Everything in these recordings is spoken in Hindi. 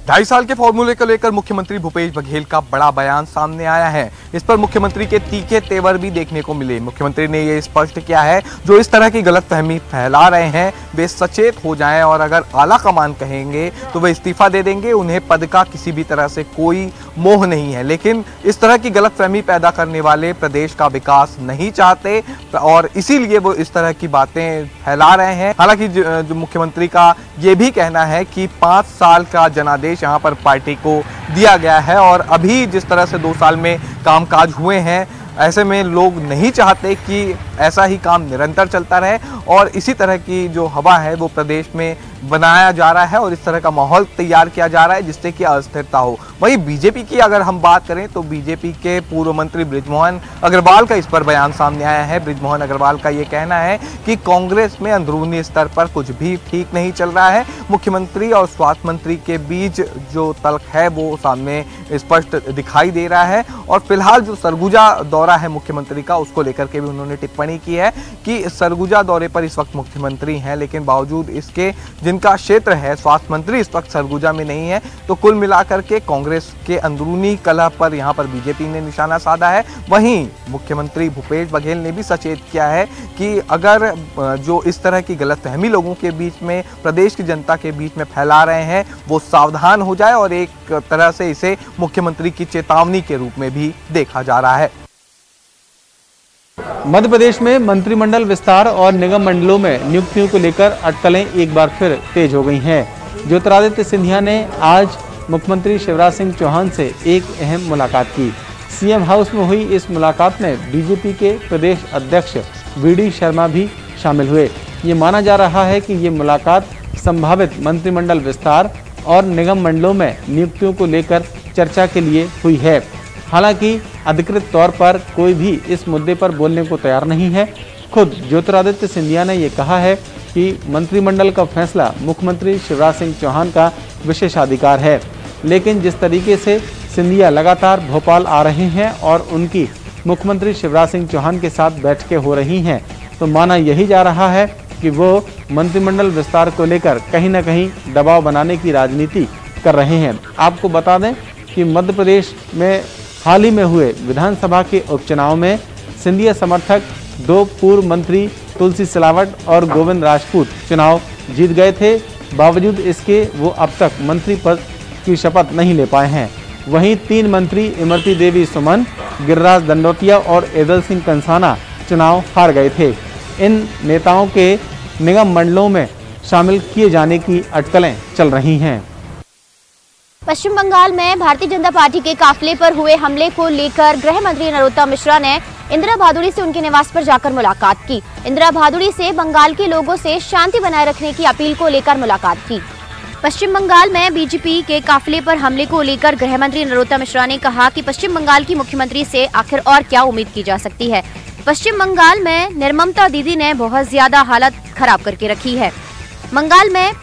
2.5 साल के फॉर्मूले को लेकर मुख्यमंत्री भूपेश बघेल का बड़ा बयान सामने आया है। इस पर मुख्यमंत्री के तीखे तेवर भी देखने को मिले। मुख्यमंत्री ने ये स्पष्ट किया है, जो इस तरह की गलतफहमी फैला रहे हैं वे सचेत हो जाएं और अगर आला कमान कहेंगे तो वे इस्तीफा दे देंगे। उन्हें पद का किसी भी तरह से कोई मोह नहीं है, लेकिन इस तरह की गलतफहमी पैदा करने वाले प्रदेश का विकास नहीं चाहते और इसीलिए वो इस तरह की बातें फैला रहे हैं। हालांकि जो मुख्यमंत्री का ये भी कहना है कि 5 साल का जनादेश यहाँ पर पार्टी को दिया गया है और अभी जिस तरह से 2 साल में कामकाज हुए हैं, ऐसे में लोग नहीं चाहते कि ऐसा ही काम निरंतर चलता रहे और इसी तरह की जो हवा है वो प्रदेश में बनाया जा रहा है और इस तरह का माहौल तैयार किया जा रहा है जिससे कि अस्थिरता हो। वहीं बीजेपी की अगर हम बात करें तो बीजेपी के पूर्व मंत्री बृजमोहन अग्रवाल का इस पर बयान सामने आया है। बृजमोहन अग्रवाल का ये कहना है कि कांग्रेस में अंदरूनी स्तर पर कुछ भी ठीक नहीं चल रहा है। मुख्यमंत्री और स्वास्थ्य मंत्री के बीच जो तल्ख है वो सामने स्पष्ट दिखाई दे रहा है और फिलहाल जो सरगुजा दौरा है मुख्यमंत्री का, उसको लेकर के भी उन्होंने टिप्पणी की है कि सरगुजा दौरे पर इस वक्त मुख्यमंत्री हैं, लेकिन बावजूद इसके जिनका क्षेत्र है स्वास्थ्य मंत्री इस वक्त सरगुजा में नहीं है। तो कुल मिलाकर के कांग्रेस के अंदरूनी कलह पर यहाँ पर बीजेपी ने निशाना साधा है। वहीं मुख्यमंत्री भूपेश बघेल ने भी सचेत किया है कि अगर जो इस तरह की गलतफहमी लोगों के बीच में, प्रदेश की जनता के बीच में फैला रहे हैं, वो सावधान हो जाए और एक तरह से इसे मुख्यमंत्री की चेतावनी के रूप में भी देखा जा रहा है। मध्य प्रदेश में मंत्रिमंडल विस्तार और निगम मंडलों में नियुक्तियों को लेकर अटकलें एक बार फिर तेज हो गई हैं। ज्योतिरादित्य सिंधिया ने आज मुख्यमंत्री शिवराज सिंह चौहान से एक अहम मुलाकात की। सीएम हाउस में हुई इस मुलाकात में बीजेपी के प्रदेश अध्यक्ष वीडी शर्मा भी शामिल हुए। ये माना जा रहा है कि ये मुलाकात संभावित मंत्रिमंडल विस्तार और निगम मंडलों में नियुक्तियों को लेकर चर्चा के लिए हुई है। हालांकि अधिकृत तौर पर कोई भी इस मुद्दे पर बोलने को तैयार नहीं है। खुद ज्योतिरादित्य सिंधिया ने ये कहा है कि मंत्रिमंडल का फैसला मुख्यमंत्री शिवराज सिंह चौहान का विशेषाधिकार है, लेकिन जिस तरीके से सिंधिया लगातार भोपाल आ रहे हैं और उनकी मुख्यमंत्री शिवराज सिंह चौहान के साथ बैठकें हो रही हैं, तो माना यही जा रहा है कि वो मंत्रिमंडल विस्तार को लेकर कहीं ना कहीं दबाव बनाने की राजनीति कर रहे हैं। आपको बता दें कि मध्य प्रदेश में हाल ही में हुए विधानसभा के उपचुनाव में सिंधिया समर्थक 2 पूर्व मंत्री तुलसी सिलावट और गोविंद राजपूत चुनाव जीत गए थे। बावजूद इसके वो अब तक मंत्री पद की शपथ नहीं ले पाए हैं। वहीं 3 मंत्री इमरती देवी सुमन, गिरिराज दंडोतिया और एदल सिंह कंसाना चुनाव हार गए थे। इन नेताओं के निगम मंडलों में शामिल किए जाने की अटकलें चल रही हैं। पश्चिम बंगाल में भारतीय जनता पार्टी के काफिले पर हुए हमले को लेकर गृह मंत्री नरोत्तम मिश्रा ने इंदिरा भादुड़ी से उनके निवास पर जाकर मुलाकात की। इंदिरा भादुड़ी से बंगाल के लोगों से शांति बनाए रखने की अपील को लेकर मुलाकात की। पश्चिम बंगाल में बीजेपी के काफिले पर हमले को लेकर गृह मंत्री नरोत्तम मिश्रा ने कहा कि पश्चिम बंगाल की मुख्यमंत्री से आखिर और क्या उम्मीद की जा सकती है। पश्चिम बंगाल में निर्ममता दीदी ने बहुत ज्यादा हालत खराब करके रखी है। बंगाल में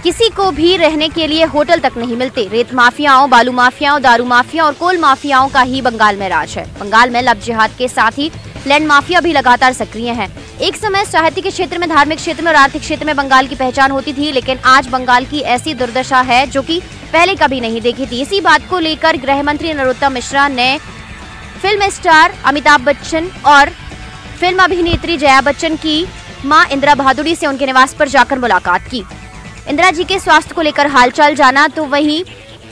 किसी को भी रहने के लिए होटल तक नहीं मिलते। रेत माफियाओं, बालू माफियाओं, दारू माफिया और कोल माफियाओं का ही बंगाल में राज है। बंगाल में लव जिहाद के साथ ही लैंड माफिया भी लगातार सक्रिय हैं। एक समय साहित्य के क्षेत्र में, धार्मिक क्षेत्र में और आर्थिक क्षेत्र में बंगाल की पहचान होती थी, लेकिन आज बंगाल की ऐसी दुर्दशा है जो कि पहले कभी नहीं देखी थी। इसी बात को लेकर गृह मंत्री नरोत्तम मिश्रा ने फिल्म स्टार अमिताभ बच्चन और फिल्म अभिनेत्री जया बच्चन की मां इंदिरा भादुड़ी से उनके निवास पर जाकर मुलाकात की। इंदिरा जी के स्वास्थ्य को लेकर हालचाल जाना, तो वहीं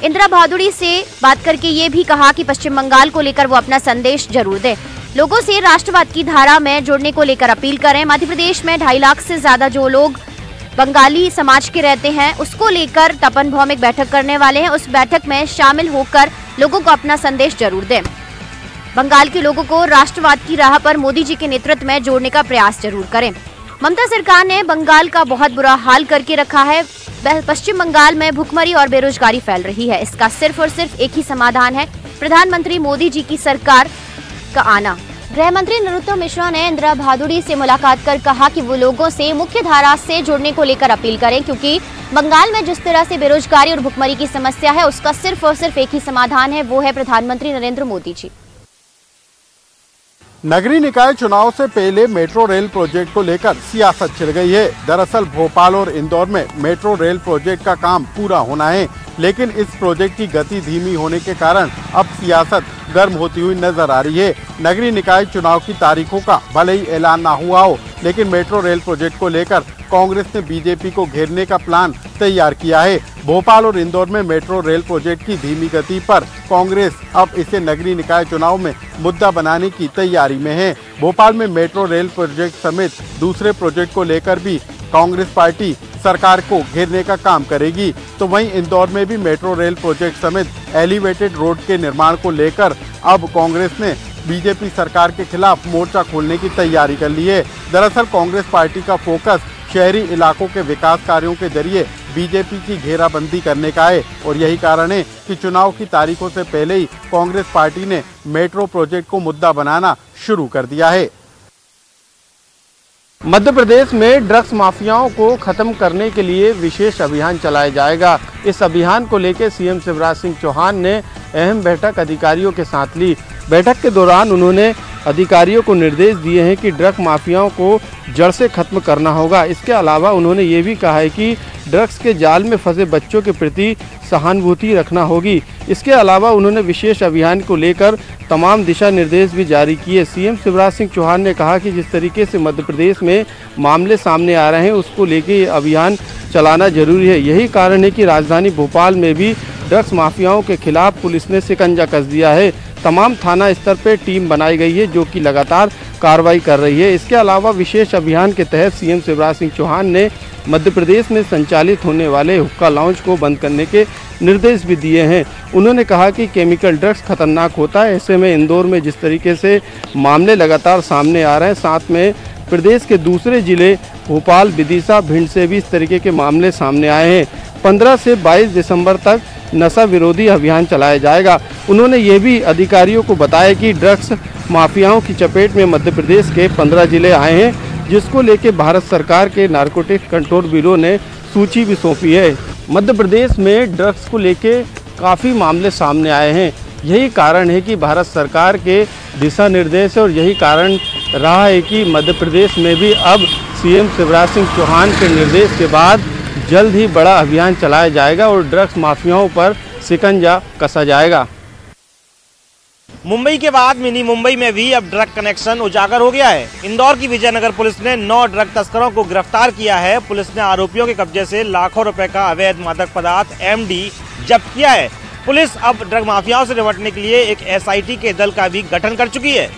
इंदिरा भादुड़ी से बात करके ये भी कहा कि पश्चिम बंगाल को लेकर वो अपना संदेश जरूर दें। लोगों से राष्ट्रवाद की धारा में जुड़ने को लेकर अपील करें। मध्य प्रदेश में 2.5 लाख से ज्यादा जो लोग बंगाली समाज के रहते हैं, उसको लेकर तपन भौम एक बैठक करने वाले हैं। उस बैठक में शामिल होकर लोगों को अपना संदेश जरूर दें। बंगाल के लोगों को राष्ट्रवाद की राह पर मोदी जी के नेतृत्व में जोड़ने का प्रयास जरूर करें। ममता सरकार ने बंगाल का बहुत बुरा हाल करके रखा है। पश्चिम बंगाल में भुखमरी और बेरोजगारी फैल रही है। इसका सिर्फ और सिर्फ एक ही समाधान है, प्रधानमंत्री मोदी जी की सरकार का आना। गृह मंत्री नरोत्तम मिश्रा ने इंदिरा भादुड़ी से मुलाकात कर कहा कि वो लोगों से मुख्य धारा से जुड़ने को लेकर अपील करें, क्योंकि बंगाल में जिस तरह से बेरोजगारी और भुखमरी की समस्या है, उसका सिर्फ और सिर्फ एक ही समाधान है, वो है प्रधानमंत्री नरेंद्र मोदी जी। नगरीय निकाय चुनाव से पहले मेट्रो रेल प्रोजेक्ट को लेकर सियासत छिड़ गई है। दरअसल भोपाल और इंदौर में मेट्रो रेल प्रोजेक्ट का काम पूरा होना है। लेकिन इस प्रोजेक्ट की गति धीमी होने के कारण अब सियासत गर्म होती हुई नजर आ रही है। नगरीय निकाय चुनाव की तारीखों का भले ही ऐलान ना हुआ हो, लेकिन मेट्रो रेल प्रोजेक्ट को लेकर कांग्रेस ने बीजेपी को घेरने का प्लान तैयार किया है। भोपाल और इंदौर में मेट्रो रेल प्रोजेक्ट की धीमी गति पर कांग्रेस अब इसे नगरीय निकाय चुनाव में मुद्दा बनाने की तैयारी में है। भोपाल में मेट्रो रेल प्रोजेक्ट समेत दूसरे प्रोजेक्ट को लेकर भी कांग्रेस पार्टी सरकार को घेरने का काम करेगी। तो वहीं इंदौर में भी मेट्रो रेल प्रोजेक्ट समेत एलिवेटेड रोड के निर्माण को लेकर अब कांग्रेस ने बीजेपी सरकार के खिलाफ मोर्चा खोलने की तैयारी कर ली है। दरअसल कांग्रेस पार्टी का फोकस शहरी इलाकों के विकास कार्यों के जरिए बीजेपी की घेराबंदी करने का है और यही कारण है कि चुनाव की तारीखों से पहले ही कांग्रेस पार्टी ने मेट्रो प्रोजेक्ट को मुद्दा बनाना शुरू कर दिया है। मध्य प्रदेश में ड्रग्स माफियाओं को खत्म करने के लिए विशेष अभियान चलाया जाएगा। इस अभियान को लेकर सीएम शिवराज सिंह चौहान ने अहम बैठक अधिकारियों के साथ ली। बैठक के दौरान उन्होंने अधिकारियों को निर्देश दिए हैं कि ड्रग्स माफियाओं को जड़ से खत्म करना होगा। इसके अलावा उन्होंने ये भी कहा है कि ड्रग्स के जाल में फंसे बच्चों के प्रति सहानुभूति रखना होगी। इसके अलावा उन्होंने विशेष अभियान को लेकर तमाम दिशा निर्देश भी जारी किए। सीएम शिवराज सिंह चौहान ने कहा कि जिस तरीके से मध्य प्रदेश में मामले सामने आ रहे हैं उसको लेकर ये अभियान चलाना जरूरी है। यही कारण है कि राजधानी भोपाल में भी ड्रग्स माफियाओं के खिलाफ पुलिस ने शिकंजा कस दिया है। तमाम थाना स्तर पर टीम बनाई गई है जो कि लगातार कार्रवाई कर रही है। इसके अलावा विशेष अभियान के तहत सीएम शिवराज सिंह चौहान ने मध्य प्रदेश में संचालित होने वाले हुक्का लाउंज को बंद करने के निर्देश भी दिए हैं। उन्होंने कहा कि केमिकल ड्रग्स खतरनाक होता है। ऐसे में इंदौर में जिस तरीके से मामले लगातार सामने आ रहे हैं, साथ में प्रदेश के दूसरे जिले भोपाल, विदिशा, भिंड से भी इस तरीके के मामले सामने आए हैं। 15 से 22 दिसंबर तक नशा विरोधी अभियान चलाया जाएगा। उन्होंने ये भी अधिकारियों को बताया कि ड्रग्स माफियाओं की चपेट में मध्य प्रदेश के 15 जिले आए हैं, जिसको लेकर भारत सरकार के नारकोटिक्स कंट्रोल ब्यूरो ने सूची भी सौंपी है। मध्य प्रदेश में ड्रग्स को लेकर काफ़ी मामले सामने आए हैं। यही कारण है कि भारत सरकार के दिशा निर्देश और यही कारण रहा है कि मध्य प्रदेश में भी अब सीएम शिवराज सिंह चौहान के निर्देश के बाद जल्द ही बड़ा अभियान चलाया जाएगा और ड्रग्स माफियाओं पर शिकंजा कसा जाएगा। मुंबई के बाद मिनी मुंबई में भी अब ड्रग कनेक्शन उजागर हो गया है। इंदौर की विजयनगर पुलिस ने 9 ड्रग तस्करों को गिरफ्तार किया है। पुलिस ने आरोपियों के कब्जे से लाखों रुपए का अवैध मादक पदार्थ MD जब्त किया है। पुलिस अब ड्रग माफियाओं से निपटने के लिए एक SIT के दल का भी गठन कर चुकी है।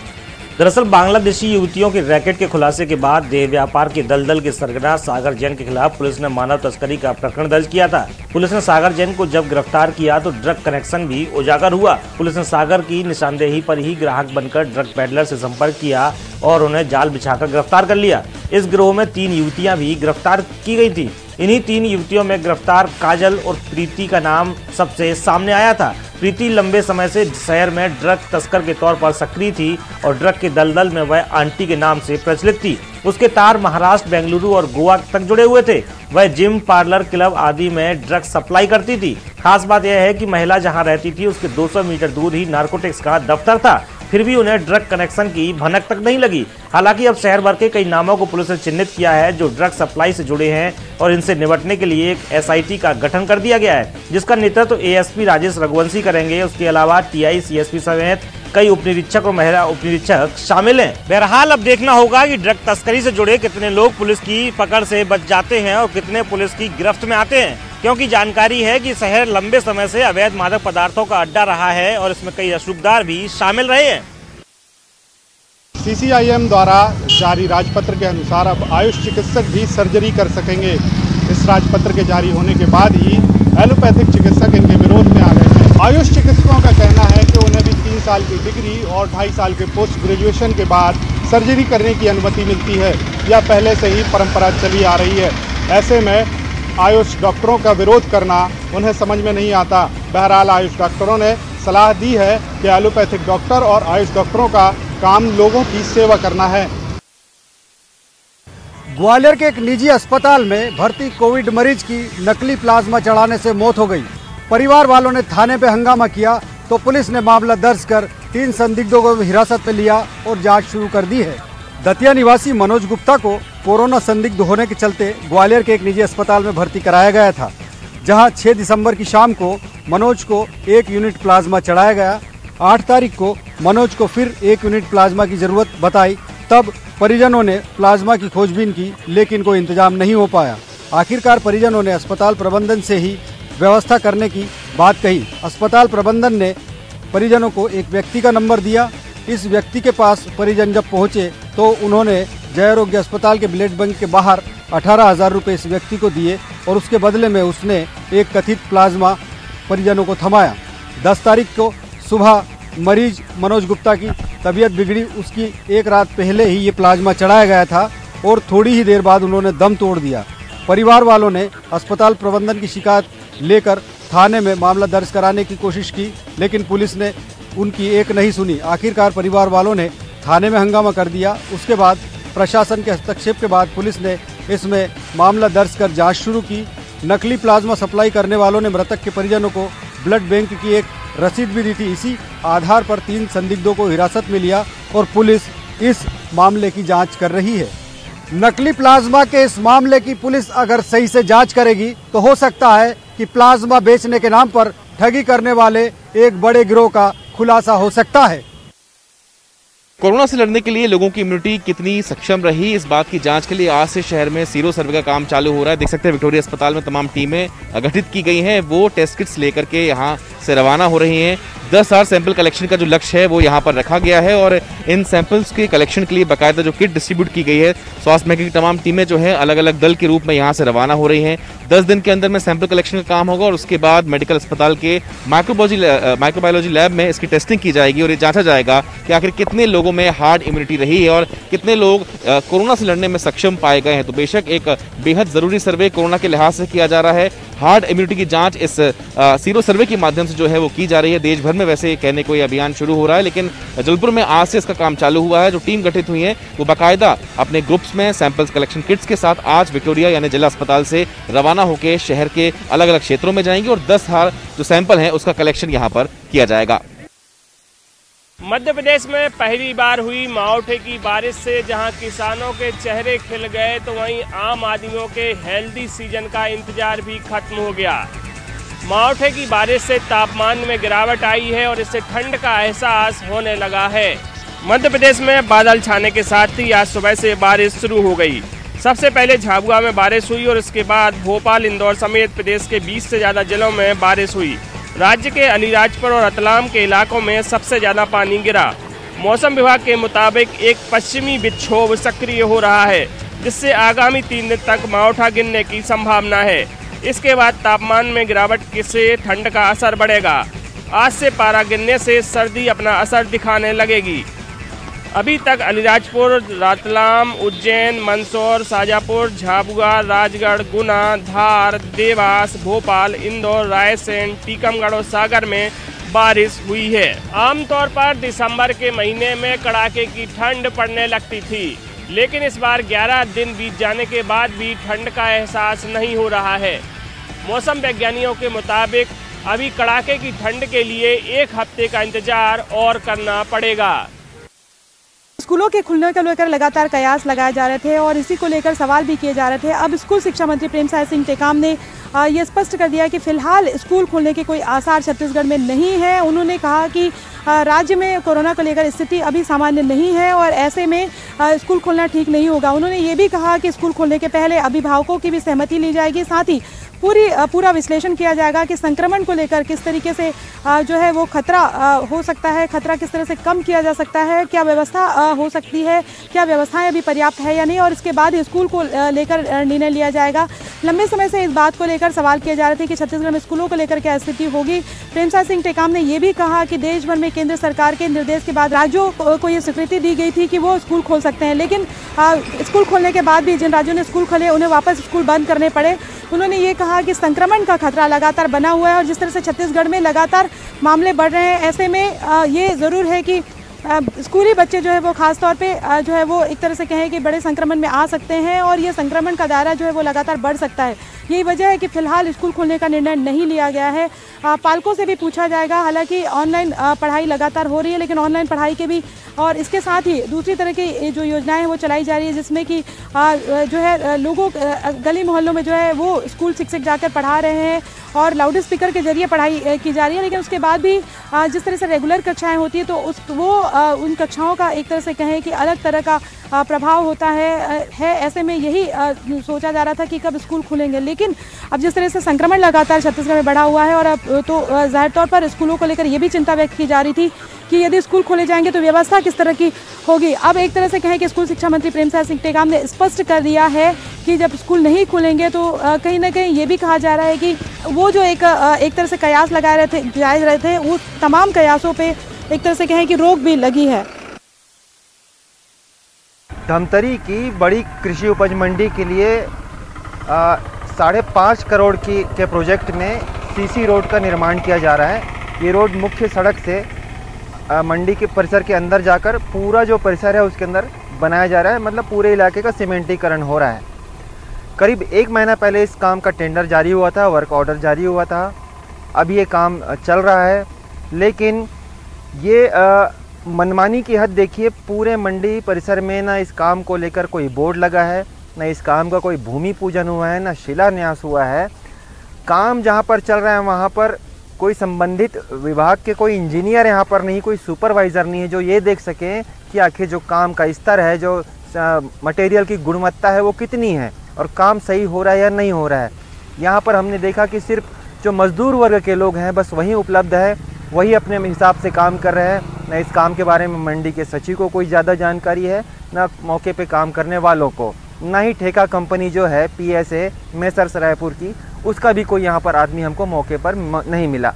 दरअसल बांग्लादेशी युवतियों के रैकेट के खुलासे के बाद देह व्यापार के दलदल के सरगना सागर जैन के खिलाफ पुलिस ने मानव तस्करी का प्रकरण दर्ज किया था। पुलिस ने सागर जैन को जब गिरफ्तार किया तो ड्रग कनेक्शन भी उजागर हुआ। पुलिस ने सागर की निशानदेही पर ही ग्राहक बनकर ड्रग पेडलर से संपर्क किया और उन्हें जाल बिछाकर गिरफ्तार कर लिया। इस गिरोह में 3 युवतियां भी गिरफ्तार की गई थी। इन्हीं 3 युवतियों में गिरफ्तार काजल और प्रीति का नाम सबसे सामने आया था। प्रीति लंबे समय से शहर में ड्रग तस्कर के तौर पर सक्रिय थी और ड्रग के दलदल में वह आंटी के नाम से प्रचलित थी। उसके तार महाराष्ट्र, बेंगलुरु और गोवा तक जुड़े हुए थे। वह जिम, पार्लर, क्लब आदि में ड्रग सप्लाई करती थी। खास बात यह है कि महिला जहां रहती थी उसके 200 मीटर दूर ही नारकोटिक्स का दफ्तर था, फिर भी उन्हें ड्रग कनेक्शन की भनक तक नहीं लगी। हालांकि अब शहर भर के कई नामों को पुलिस ने चिन्हित किया है जो ड्रग सप्लाई से जुड़े हैं और इनसे निपटने के लिए एक SIT का गठन कर दिया गया है, जिसका नेतृत्व ASP राजेश रघुवंशी करेंगे। उसके अलावा TI, CSP समेत कई उपनिरीक्षक और महिला उपनिरीक्षक शामिल हैं। बहरहाल अब देखना होगा कि ड्रग तस्करी से जुड़े कितने लोग पुलिस की पकड़ से बच जाते हैं और कितने पुलिस की गिरफ्त में आते हैं, क्योंकि जानकारी है कि शहर लंबे समय से अवैध मादक पदार्थों का अड्डा रहा है और इसमें कई रसूखदार भी शामिल रहे हैं। CCIM द्वारा जारी राजपत्र के अनुसार अब आयुष चिकित्सक भी सर्जरी कर सकेंगे। इस राजपत्र के जारी होने के बाद ही एलोपैथिक चिकित्सक इनके विरोध में आ गए हैं। आयुष चिकित्सकों का कहना है कि उन्हें भी 3 साल की डिग्री और 2.5 साल के पोस्ट ग्रेजुएशन के बाद सर्जरी करने की अनुमति मिलती है। यह पहले से ही परंपरा चली आ रही है। ऐसे में आयुष डॉक्टरों का विरोध करना उन्हें समझ में नहीं आता। बहरहाल आयुष डॉक्टरों ने सलाह दी है कि एलोपैथिक डॉक्टर और आयुष डॉक्टरों का काम लोगों की सेवा करना है। ग्वालियर के एक निजी अस्पताल में भर्ती कोविड मरीज की नकली प्लाज्मा चढ़ाने से मौत हो गई। परिवार वालों ने थाने पे हंगामा किया तो पुलिस ने मामला दर्ज कर 3 संदिग्धों को हिरासत में लिया और जांच शुरू कर दी है। दतिया निवासी मनोज गुप्ता को कोरोना संदिग्ध होने के चलते ग्वालियर के एक निजी अस्पताल में भर्ती कराया गया था, जहां 6 दिसंबर की शाम को मनोज को 1 यूनिट प्लाज्मा चढ़ाया गया। 8 तारीख को मनोज को फिर 1 यूनिट प्लाज्मा की जरूरत बताई। तब परिजनों ने प्लाज्मा की खोजबीन की, लेकिन कोई इंतजाम नहीं हो पाया। आखिरकार परिजनों ने अस्पताल प्रबंधन से ही व्यवस्था करने की बात कही। अस्पताल प्रबंधन ने परिजनों को एक व्यक्ति का नंबर दिया। इस व्यक्ति के पास परिजन जब पहुंचे तो उन्होंने जय आरोग्य अस्पताल के ब्लड बैंक के बाहर 18,000 रुपये इस व्यक्ति को दिए और उसके बदले में उसने एक कथित प्लाज्मा परिजनों को थमाया। 10 तारीख को सुबह मरीज मनोज गुप्ता की तबीयत बिगड़ी। उसकी एक रात पहले ही ये प्लाज्मा चढ़ाया गया था और थोड़ी ही देर बाद उन्होंने दम तोड़ दिया। परिवार वालों ने अस्पताल प्रबंधन की शिकायत लेकर थाने में मामला दर्ज कराने की कोशिश की, लेकिन पुलिस ने उनकी एक नहीं सुनी। आखिरकार परिवार वालों ने थाने में हंगामा कर दिया। उसके बाद प्रशासन के हस्तक्षेप के बाद पुलिस ने इसमें मामला दर्ज कर जांच शुरू की। नकली प्लाज्मा सप्लाई करने वालों ने मृतक के परिजनों को ब्लड बैंक की एक रसीद भी दी थी। इसी आधार पर 3 संदिग्धों को हिरासत में लिया और पुलिस इस मामले की जांच कर रही है। नकली प्लाज्मा के इस मामले की पुलिस अगर सही से जांच करेगी तो हो सकता है कि प्लाज्मा बेचने के नाम पर ठगी करने वाले एक बड़े गिरोह का खुलासा हो सकता है। कोरोना से लड़ने के लिए लोगों की इम्यूनिटी कितनी सक्षम रही, इस बात की जांच के लिए आज से शहर में सीरो सर्वे का काम चालू हो रहा है। देख सकते हैं विक्टोरिया अस्पताल में तमाम टीमें गठित की गई हैं। वो टेस्ट किट्स लेकर के यहाँ से रवाना हो रही हैं। 10,000 सैंपल कलेक्शन का जो लक्ष्य है वो यहाँ पर रखा गया है और इन सैंपल्स के कलेक्शन के लिए बाकायदा जो किट डिस्ट्रीब्यूट की गई है, स्वास्थ्य महकमे की तमाम टीमें जो है अलग अलग दल के रूप में यहाँ से रवाना हो रही हैं। 10 दिन के अंदर में सैंपल कलेक्शन का काम होगा और उसके बाद मेडिकल अस्पताल के माइक्रोबायोलॉजी लैब में इसकी टेस्टिंग की जाएगी और ये जांचा जाएगा कि आखिर कितने लोगों में हार्ड इम्यूनिटी रही है और कितने लोग कोरोना से लड़ने में सक्षम पाए गए हैं। तो बेशक एक बेहद जरूरी सर्वे कोरोना के लिहाज से किया जा रहा है। हार्ड इम्यूनिटी की जांच इस सीरो सर्वे के माध्यम से जो है वो की जा रही है। देश भर में वैसे कहने को ये अभियान शुरू हो रहा है, लेकिन जबलपुर में आज से इसका काम चालू हुआ है। जो टीम गठित हुई है वो बाकायदा अपने ग्रुप्स में सैंपल्स कलेक्शन किट्स के साथ आज विक्टोरिया यानी जिला अस्पताल से रवाना होकर शहर के अलग अलग क्षेत्रों में जाएंगे और 10,000 जो सैंपल हैं उसका कलेक्शन यहाँ पर किया जाएगा। मध्य प्रदेश में पहली बार हुई मावठे की बारिश से जहां किसानों के चेहरे खिल गए, तो वहीं आम आदमियों के हेल्दी सीजन का इंतजार भी खत्म हो गया। मावठे की बारिश से तापमान में गिरावट आई है और इससे ठंड का एहसास होने लगा है। मध्य प्रदेश में बादल छाने के साथ ही आज सुबह से बारिश शुरू हो गई। सबसे पहले झाबुआ में बारिश हुई और इसके बाद भोपाल, इंदौर समेत प्रदेश के 20 से ज़्यादा जिलों में बारिश हुई। राज्य के अलीराजपुर और रतलाम के इलाकों में सबसे ज़्यादा पानी गिरा। मौसम विभाग के मुताबिक एक पश्चिमी विक्षोभ सक्रिय हो रहा है, जिससे आगामी 3 दिन तक मावठा गिरने की संभावना है। इसके बाद तापमान में गिरावट से ठंड का असर बढ़ेगा। आज से पारा गिरने से सर्दी अपना असर दिखाने लगेगी। अभी तक अलीराजपुर, रतलाम, उज्जैन, मंदसौर, शाजापुर, झाबुआ, राजगढ़, गुना, धार, देवास, भोपाल, इंदौर, रायसेन, टीकमगढ़ और सागर में बारिश हुई है। आमतौर पर दिसंबर के महीने में कड़ाके की ठंड पड़ने लगती थी, लेकिन इस बार 11 दिन बीत जाने के बाद भी ठंड का एहसास नहीं हो रहा है। मौसम वैज्ञानिकों के मुताबिक अभी कड़ाके की ठंड के लिए 1 हफ्ते का इंतजार और करना पड़ेगा। स्कूलों के खुलने को लेकर लगातार कयास लगाए जा रहे थे और इसी को लेकर सवाल भी किए जा रहे थे। अब स्कूल शिक्षा मंत्री प्रेमसाय सिंह टेकाम ने ये स्पष्ट कर दिया कि फिलहाल स्कूल खोलने के कोई आसार छत्तीसगढ़ में नहीं है। उन्होंने कहा कि राज्य में कोरोना को लेकर स्थिति अभी सामान्य नहीं है और ऐसे में स्कूल खोलना ठीक नहीं होगा। उन्होंने ये भी कहा कि स्कूल खोलने के पहले अभिभावकों की भी सहमति ली जाएगी, साथ ही पूरा विश्लेषण किया जाएगा कि संक्रमण को लेकर किस तरीके से जो है वो खतरा हो सकता है, खतरा किस तरह से कम किया जा सकता है, क्या व्यवस्था हो सकती है, क्या व्यवस्थाएं अभी पर्याप्त है या नहीं, और इसके बाद स्कूल को लेकर निर्णय लिया जाएगा। लंबे समय से इस बात को लेकर सवाल किए जा रहे थे कि छत्तीसगढ़ में स्कूलों को लेकर क्या स्थिति होगी। प्रेमसाय सिंह टेकाम ने ये भी कहा कि देश भर में केंद्र सरकार के निर्देश के बाद राज्यों को ये स्वीकृति दी गई थी कि वो स्कूल खोल सकते हैं, लेकिन स्कूल खोलने के बाद भी जिन राज्यों ने स्कूल खोले उन्हें वापस स्कूल बंद करने पड़े। उन्होंने ये कहा कि संक्रमण का खतरा लगातार बना हुआ है और जिस तरह से छत्तीसगढ़ में लगातार मामले बढ़ रहे हैं, ऐसे में ये ज़रूर है कि स्कूली बच्चे जो है वो खास तौर पे जो है वो एक तरह से कहें कि बड़े संक्रमण में आ सकते हैं और ये संक्रमण का दायरा जो है वो लगातार बढ़ सकता है। यही वजह है कि फिलहाल स्कूल खोलने का निर्णय नहीं लिया गया है। पालकों से भी पूछा जाएगा। हालांकि ऑनलाइन पढ़ाई लगातार हो रही है, लेकिन ऑनलाइन पढ़ाई के भी और इसके साथ ही दूसरी तरह की जो योजनाएं हैं वो चलाई जा रही है, जिसमें कि जो है लोगों गली मोहल्लों में जो है वो स्कूल शिक्षक जाकर पढ़ा रहे हैं और लाउड स्पीकर के जरिए पढ़ाई की जा रही है। लेकिन उसके बाद भी जिस तरह से रेगुलर कक्षाएं होती है तो उन कक्षाओं का एक तरह से कहें कि अलग तरह का प्रभाव होता है। ऐसे में यही सोचा जा रहा था कि कब स्कूल खुलेंगे, लेकिन अब जिस तरह से संक्रमण लगातार छत्तीसगढ़ में बढ़ा हुआ है और अब तो जाहिर तौर पर स्कूलों को लेकर ये भी चिंता व्यक्त की जा रही थी कि यदि स्कूल खोले जाएंगे तो व्यवस्था किस तरह की होगी। अब एक तरह से कहें कि स्कूल शिक्षा मंत्री प्रेमसाय सिंह टेकाम ने स्पष्ट कर दिया है कि जब स्कूल नहीं खुलेंगे तो कहीं ना कहीं ये भी कहा जा रहा है कि वो जो एक तरह से कयास लगाए रहे थे उस तमाम कयासों पे एक तरह से कहें कि रोक भी लगी है। धमतरी की बड़ी कृषि उपज मंडी के लिए 5.5 करोड़ के प्रोजेक्ट में सीसी रोड का निर्माण किया जा रहा है। ये रोड मुख्य सड़क से मंडी के परिसर के अंदर जाकर पूरा जो परिसर है उसके अंदर बनाया जा रहा है, मतलब पूरे इलाके का सीमेंटीकरण हो रहा है। करीब 1 महीना पहले इस काम का टेंडर जारी हुआ था, वर्क ऑर्डर जारी हुआ था। अब ये काम चल रहा है, लेकिन ये मनमानी की हद देखिए। पूरे मंडी परिसर में ना इस काम को लेकर कोई बोर्ड लगा है, ना इस काम का कोई भूमि पूजन हुआ है, ना शिलान्यास हुआ है। काम जहाँ पर चल रहा है वहाँ पर कोई संबंधित विभाग के कोई इंजीनियर यहाँ पर नहीं, कोई सुपरवाइज़र नहीं है जो ये देख सकें कि आखिर जो काम का स्तर है, जो मटेरियल की गुणवत्ता है वो कितनी है और काम सही हो रहा है या नहीं हो रहा है। यहाँ पर हमने देखा कि सिर्फ जो मज़दूर वर्ग के लोग हैं बस वही उपलब्ध है, वही अपने हिसाब से काम कर रहे हैं। न इस काम के बारे में मंडी के सचिव को कोई ज़्यादा जानकारी है, न मौके पे काम करने वालों को, न ही ठेका कंपनी जो है PSA मेसर्स रायपुर की, उसका भी कोई यहाँ पर आदमी हमको मौके पर नहीं मिला।